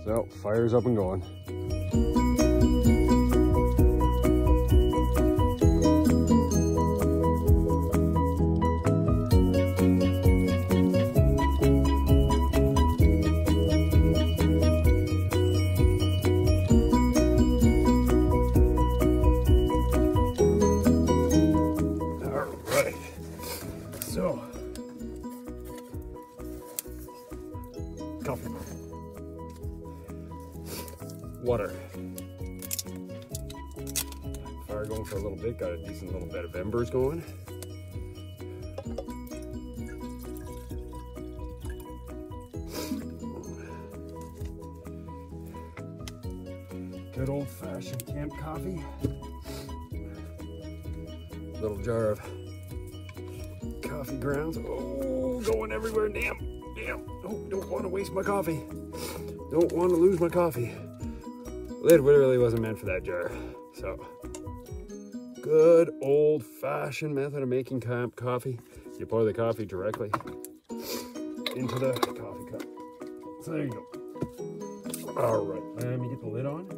So, fire's up and going. Alright, so, coffee. Water. Fire going for a little bit, got a decent little bed of embers going. Good old-fashioned camp coffee. Little jar of coffee grounds. Oh, going everywhere, damn. Oh, don't want to waste my coffee. Don't want to lose my coffee. Lid literally wasn't meant for that jar. So, good old-fashioned method of making camp coffee. You pour the coffee directly into the coffee cup. So there you go. All right, let me get the lid on.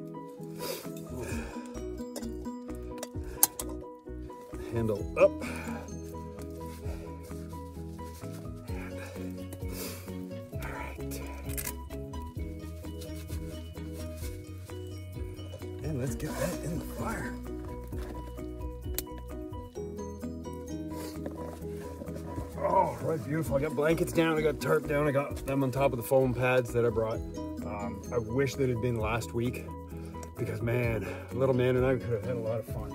Handle up. All right. And let's get that in the fire. Oh, right, beautiful. I got blankets down, I got tarp down, I got them on top of the foam pads that I brought. I wish that had been last week because, man, little man and I could have had a lot of fun.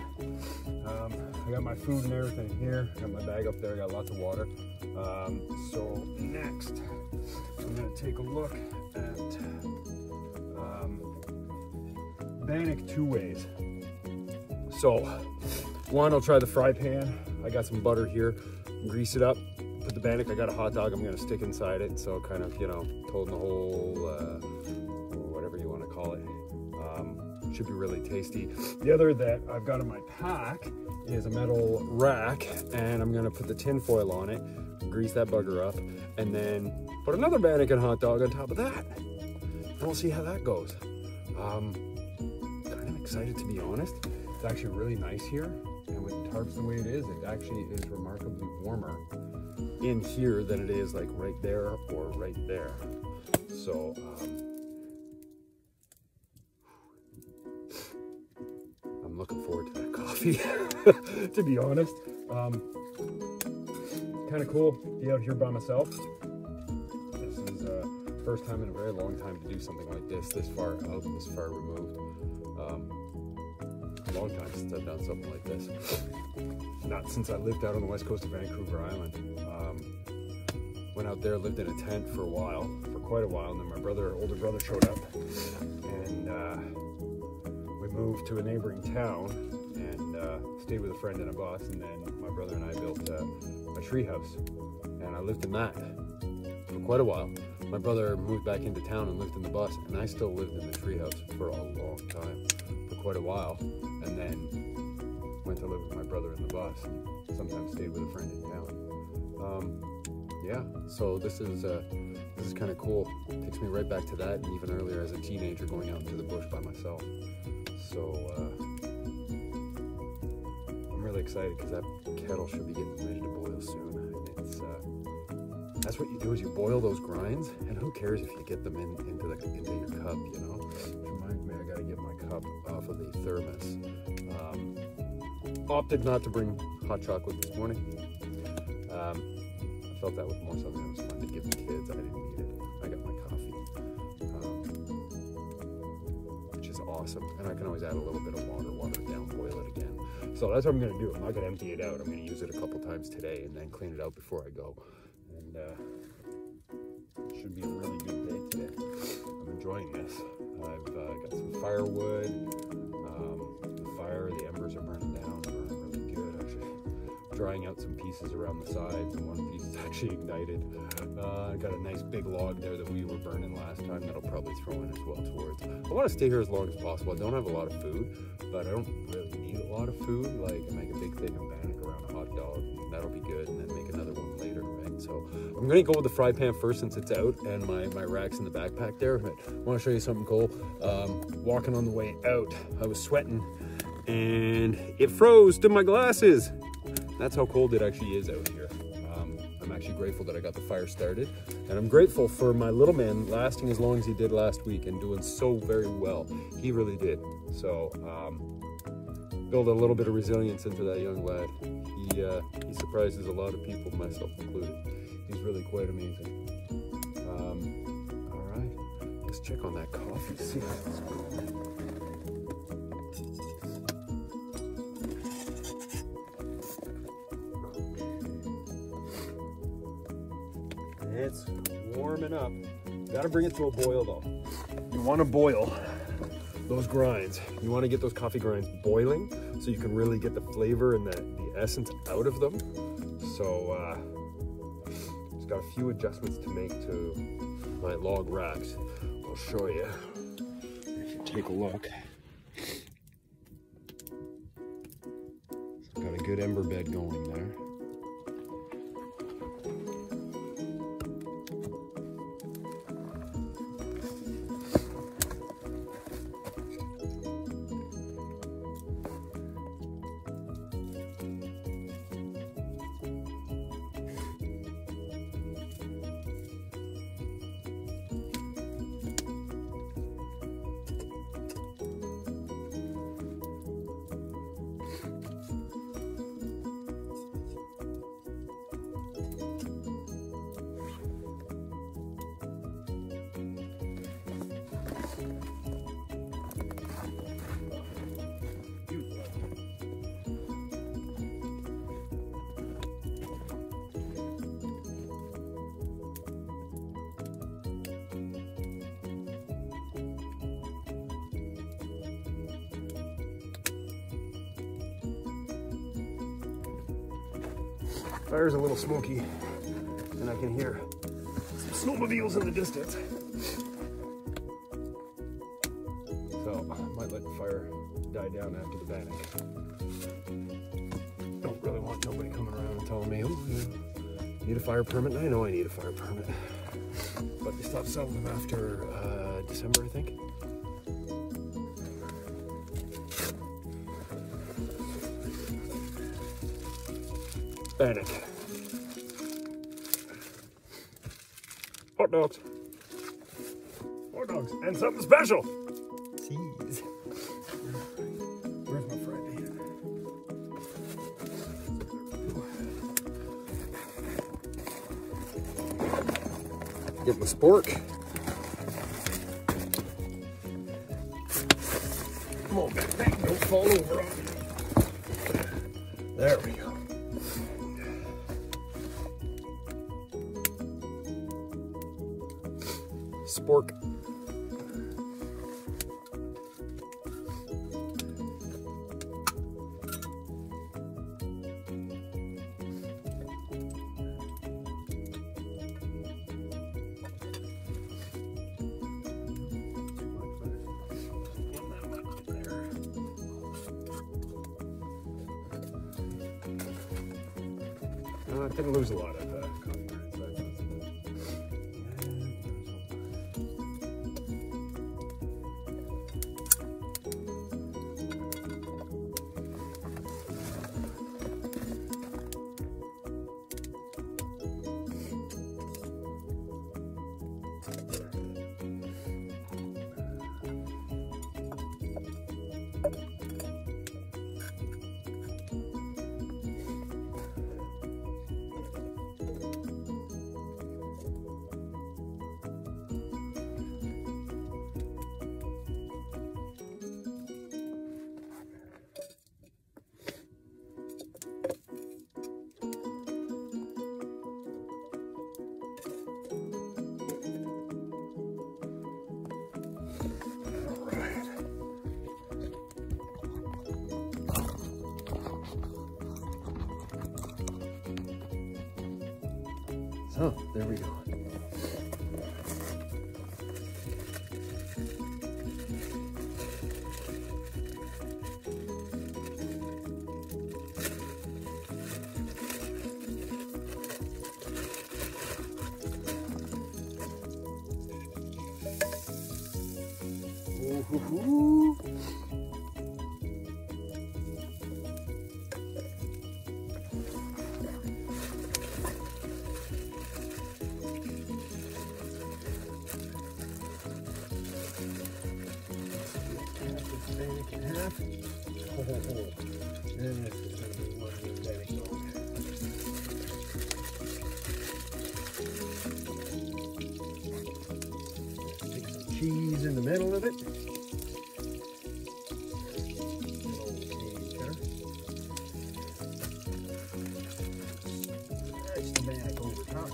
I got my food and everything here. I got my bag up there, I got lots of water. So next, I'm gonna take a look at bannoch two ways. So one, I'll try the fry pan. I got some butter here, grease it up, put the bannoch. I got a hot dog I'm gonna stick inside it, so kind of, you know, toting the whole, whatever you want to call it. Should be really tasty. The other that I've got in my pack is a metal rack, and I'm gonna put the tin foil on it, grease that bugger up, and then put another bannoch and hot dog on top of that. And we'll see how that goes. Kind of excited, to be honest. It's actually really nice here, and with the tarps the way it actually is remarkably warmer in here than it is like right there or right there. So I'm looking forward to that coffee, to be honest. Kind of cool to be out here by myself. This is first time in a very long time to do something like this far out, this far removed. A long time since I've done something like this. Not since I lived out on the west coast of Vancouver Island. Went out there, lived in a tent for quite a while, and then my older brother showed up, and we moved to a neighboring town and stayed with a friend in a bus, and then my brother and I built a tree house, and I lived in that for quite a while. My brother moved back into town and lived in the bus, and I still lived in the tree house for a long time, for quite a while, and then went to live with my brother in the bus, and sometimes stayed with a friend in town. Yeah, so this is kind of cool. It takes me right back to that, and even earlier as a teenager going out into the bush by myself. So I'm really excited because that kettle should be getting ready to boil soon. It's that's what you do, is you boil those grinds, and who cares if you get them into your cup, you know? Which reminds me, I gotta get my cup off of the thermos. Opted not to bring hot chocolate this morning. I felt that was more something that was fun to give the kids. I didn't need it. I got my coffee, which is awesome. And I can always add a little bit of water it down, boil it again. So that's what I'm gonna do. I'm not gonna empty it out. I'm gonna use it a couple times today and then clean it out before I go. And it should be a really good day today. I'm enjoying this. I've got some firewood. The embers are burning down. They're really good, actually. Drying out some pieces around the sides, and one piece is actually ignited. I got a nice big log there that we were burning last time that I'll probably throw in as well towards. I want to stay here as long as possible. I don't have a lot of food, but I don't really need a lot of food. Like, I make a big thing of bannoch around a hot dog, and that'll be good, and then make another one later, right? So I'm gonna go with the fry pan first since it's out and my rack's in the backpack there. But I wanna show you something cool. Walking on the way out, I was sweating and it froze to my glasses. That's how cold it actually is out here. I'm actually grateful that I got the fire started, and I'm grateful for my little man lasting as long as he did last week and doing so very well. He really did. So build a little bit of resilience into that young lad. He surprises a lot of people, myself included. He's really quite amazing. All right, let's check on that coffee. See how it's going. It's warming up. Gotta bring it to a boil though. You want to boil those grinds. You want to get those coffee grinds boiling so you can really get the flavor and the essence out of them. So just got a few adjustments to make to my log racks. I'll show you. If you take a look. So got a good ember bed going there. Fire's a little smoky, and I can hear some snowmobiles in the distance. So I might let the fire die down after the bannoch. Don't really want nobody coming around and telling me, oh, you need a fire permit. And I know I need a fire permit, but they stopped selling them after December, I think. Bannoch. Hot dogs. Hot dogs. And something special. Cheese. Where's my fry pan? Get my spork. Come on, back. Don't fall over on me. There we go. Spork. I didn't lose a lot of coffee grinds. So, there we go. Stick some cheese in the middle of it. That's the bannock over top.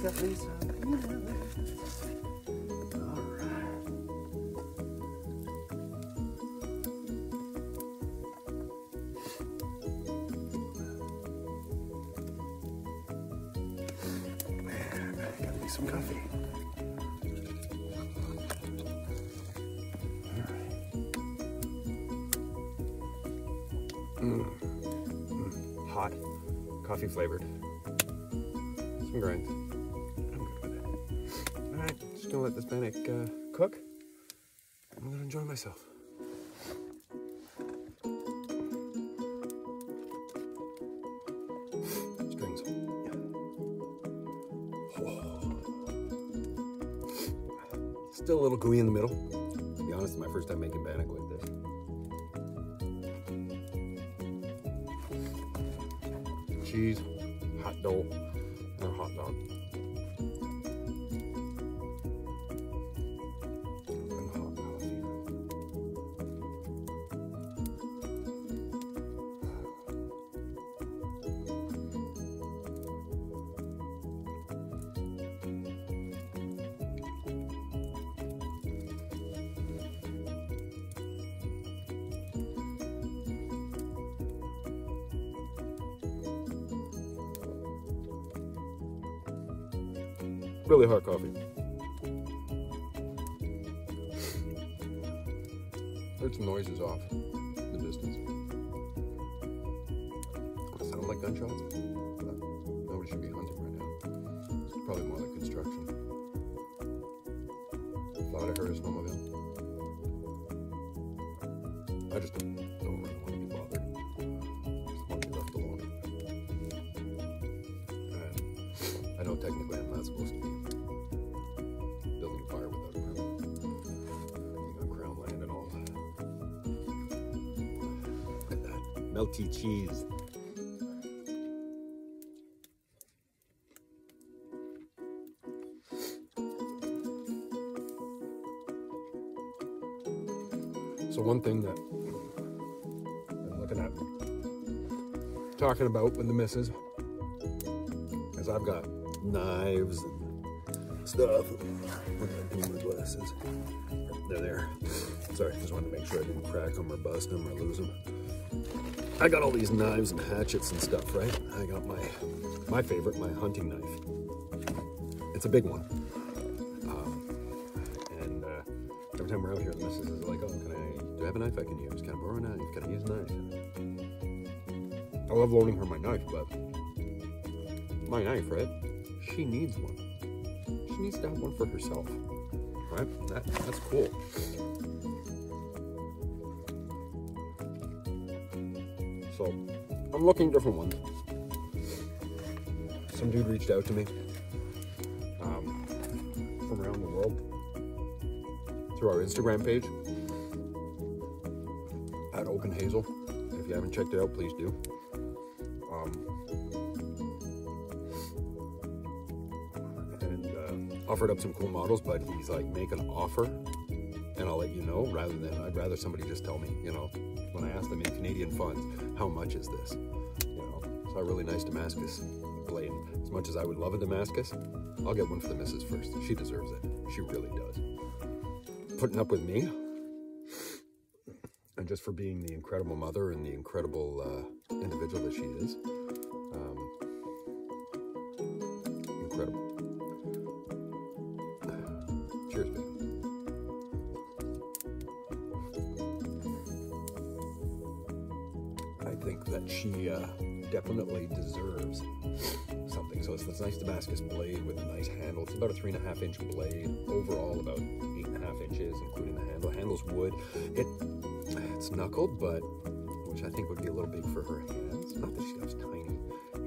Got Lisa. Got me some coffee. Hot, coffee flavored. Some grinds. I'm good with it. All right, just gonna let this bannock cook. I'm gonna enjoy myself. Strings. Oh. Still a little gooey in the middle. To be honest, it's my first time making bannock like this. Cheese, hot dough, and a hot dog. And hot coffee. Really hot coffee. Heard some noises off in the distance. Sound like gunshots? Nobody should be hunting right now. It's probably more like construction. Thought I heard a snowmobile. I just don't really want to be bothered. I just want to be left alone. And I know technically I'm not supposed to be building a fire without a permit. Being on crown land and all. Look at that. Melty cheese. So one thing that I'm looking at, talking about with the missus, is I've got knives and stuff. Look at my glasses. They're there. Sorry, just wanted to make sure I didn't crack them or bust them or lose them. I got all these knives and hatchets and stuff, right? I got my favorite, my hunting knife. It's a big one. Every time we're out here, the missus is like, oh, do I have a knife I can use? Can I borrow a knife? Can I use a knife? I love loaning her my knife, but my knife, right? She needs one. she needs to have one for herself, right? That's cool. So I'm looking at different ones. Some dude reached out to me from around the world through our Instagram page at Oak and Hazel. If you haven't checked it out, please do. Offered up some cool models, but he's like, make an offer and I'll let you know, rather than, I'd rather somebody just tell me, you know, when I ask them in Canadian funds, how much is this? You know, so a really nice Damascus blade. As much as I would love a Damascus, I'll get one for the missus first. She deserves it. She really does. Putting up with me, and just for being the incredible mother and the incredible individual that she is. Incredible. Cheers, babe. I think that she definitely deserves something. So it's this nice Damascus blade with a nice handle. It's about a 3.5 inch blade. Overall, about 8.5 inches, including the handle. Handle's wood. It's knuckled, but which I think would be a little big for her hands. Not that she has tiny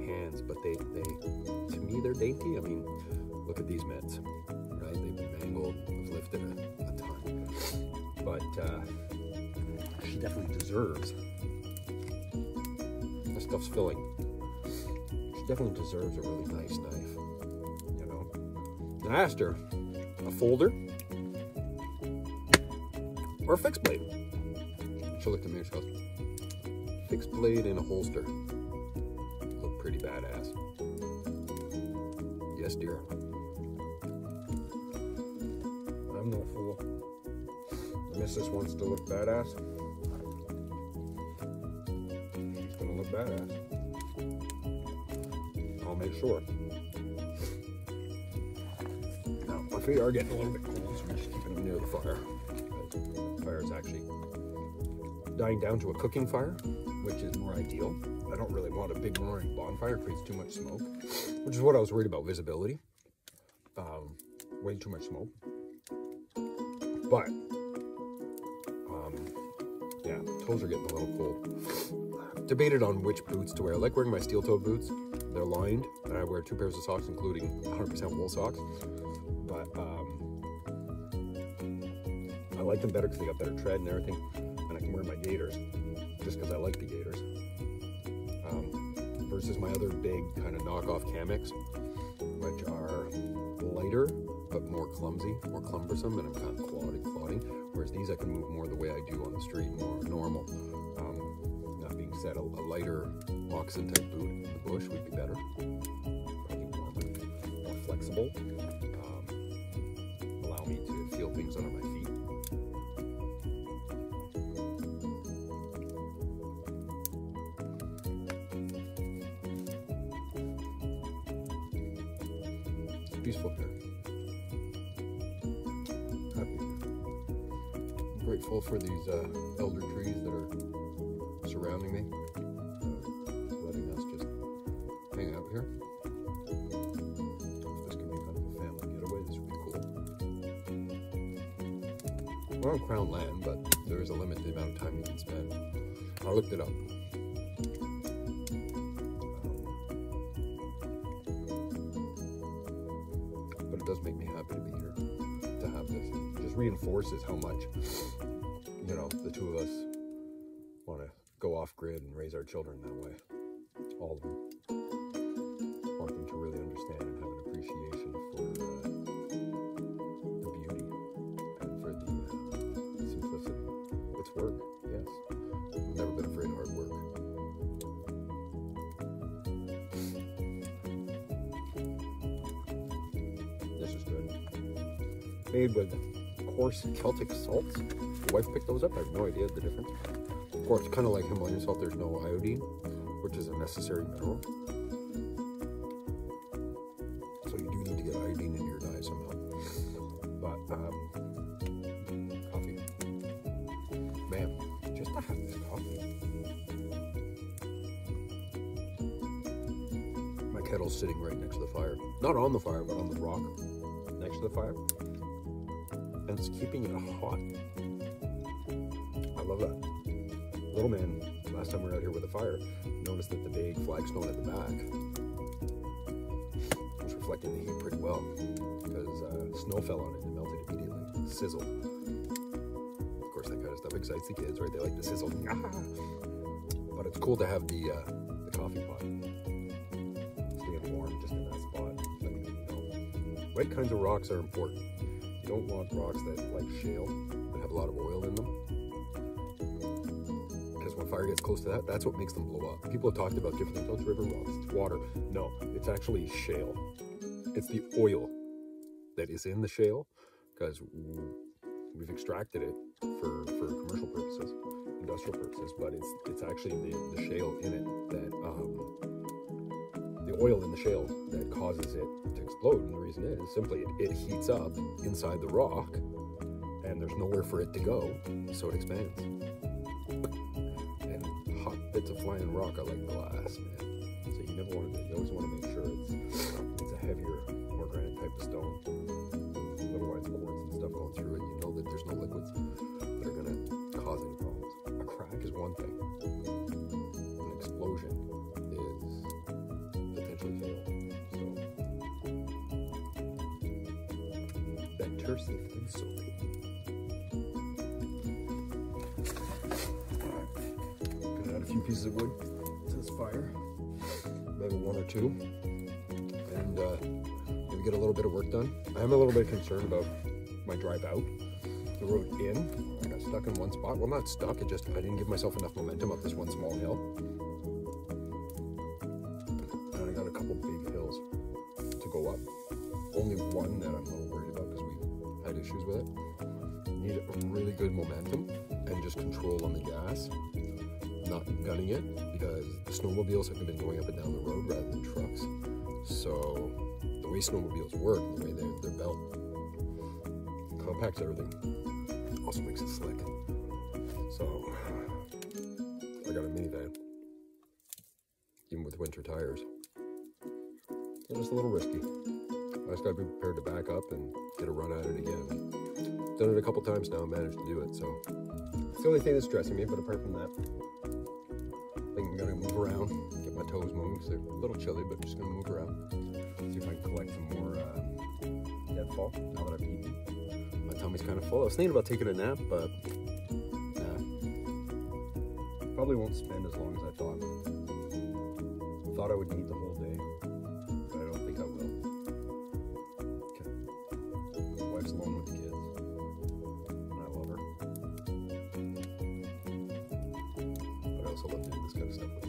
hands, but they to me, they're dainty. I mean, look at these mitts. Right? They've been mangled, they've lifted a ton. But she definitely deserves. This stuff's filling. She definitely deserves a really nice knife. You know? And I asked her, a folder or a fixed blade? She looked at me and she goes, fixed blade in a holster. Look pretty badass. Yes, dear. I'm no fool. The missus wants to look badass. She's gonna look badass. I'll make sure. Now, my feet are getting a little bit cold, so I'm just keeping them near the fire. The fire is actually dying down to a cooking fire, which is more ideal. I don't really want a big roaring bonfire. It creates too much smoke, which is what I was worried about, visibility. Way too much smoke. But, yeah, toes are getting a little cold. Debated on which boots to wear. I like wearing my steel-toed boots. They're lined, and I wear 2 pairs of socks, including 100% wool socks. But I like them better because they got better tread and everything. And I can wear my gaiters, just because I like the gaiters. Versus my other big kind of knockoff Camex, which are lighter, but more clumsy, more cumbersome, and I'm kind of clodding. Whereas these I can move more the way I do on the street, more normal. That being said, a lighter moccasin type boot in the bush would be better. Probably warmer, more flexible. Allow me to feel things under my feet. Peaceful here. Happy. I'm grateful for these elder trees that are surrounding me, letting us just hang out here. If this could be kind of a family getaway, this would be cool. We're on Crown land, but there is a limit to the amount of time you can spend. I looked it up. But it does make me happy to be here, to have this. It just reinforces how much, you know, the two of us want to go off grid and raise our children that way. All of them. Want them to really understand and have an appreciation for the beauty and for the simplicity. It's work, yes. I've never been afraid of hard work. This is good. Made with coarse Celtic salts. My wife picked those up. I have no idea the difference. Of course, kind of like Himalayan salt, there's no iodine, which is a necessary mineral. So you do need to get iodine into your diet somehow. But, coffee. Man, just to have this coffee. My kettle's sitting right next to the fire. Not on the fire, but on the rock. to the fire, and it's keeping it hot. I love that. Little man, last time we were out here with a fire, noticed that the big flagstone at the back was reflecting the heat pretty well, because snow fell on it and melted immediately. Sizzle. Of course, that kind of stuff excites the kids, right? They like the sizzle. But it's cool to have the coffee pot staying warm just in that spot. Let me know. What kinds of rocks are important? You don't want rocks that, like shale, that have a lot of oil in them. Because when fire gets close to that, that's what makes them blow up. People have talked about different things. Oh, it's river rocks, it's water. No, it's actually shale. It's the oil that is in the shale, because we've extracted it for commercial purposes, industrial purposes, but it's actually the shale in it that the oil in the shale that causes it to explode. And the reason is simply it heats up inside the rock, and there's nowhere for it to go, so it expands. And hot bits of flying rock are like glass, man. So you never want to. You always want to make sure it's a heavier, more granite type of stone. Otherwise, quartz and stuff going through it, you know that there's no liquids that are going to cause any problems. A crack is one thing. An explosion is potentially fatal. So, better safe than sorry. Gonna add a few pieces of wood to this fire, maybe one or two, and maybe get a little bit of work done. I am a little bit concerned about my drive out. The road in, I got stuck in one spot. Well, not stuck, I didn't give myself enough momentum up this one small hill. And I got a couple big hills to go up. Only one that I'm a little worried about because we had issues with it. Need a really good momentum and just control on the gas, not gunning it, because the snowmobiles have been going up and down the road rather than trucks. So the way snowmobiles work, the way their belt compacts everything, also makes it slick. So I got a minivan, even with winter tires. So just a little risky. I just gotta be prepared to back up and get a run at it again. Done it a couple times now and managed to do it, so it's the only thing that's stressing me. But apart from that, I think I'm gonna move around, get my toes moving, because they're a little chilly, but just gonna move around. See if I can collect some more deadfall now that I've eaten. My tummy's kind of full. I was thinking about taking a nap, but nah. Probably won't spend as long as I thought. I thought I would need the whole day, but I don't think I will. Okay. My wife's alone with the kids, and I love her. But I also love doing this kind of stuff with her.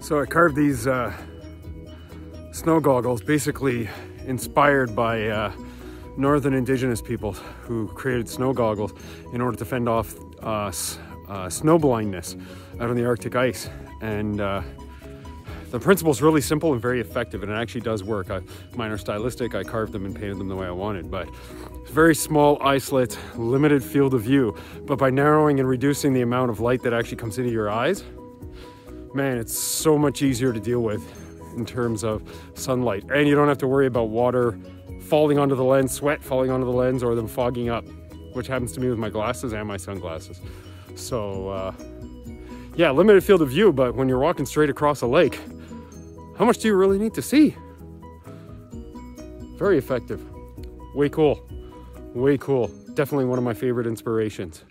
So I carved these snow goggles, basically inspired by northern indigenous people who created snow goggles in order to fend off snow blindness out on the Arctic ice. And the principle is really simple and very effective, and it actually does work. Mine are stylistic. I carved them and painted them the way I wanted, but very small eye slits, limited field of view. But by narrowing and reducing the amount of light that actually comes into your eyes, man, it's so much easier to deal with in terms of sunlight. And you don't have to worry about water falling onto the lens, sweat falling onto the lens, or them fogging up, which happens to me with my glasses and my sunglasses. So yeah, limited field of view, but when you're walking straight across a lake, how much do you really need to see? Very effective. Way cool. Way cool. Definitely one of my favorite inspirations.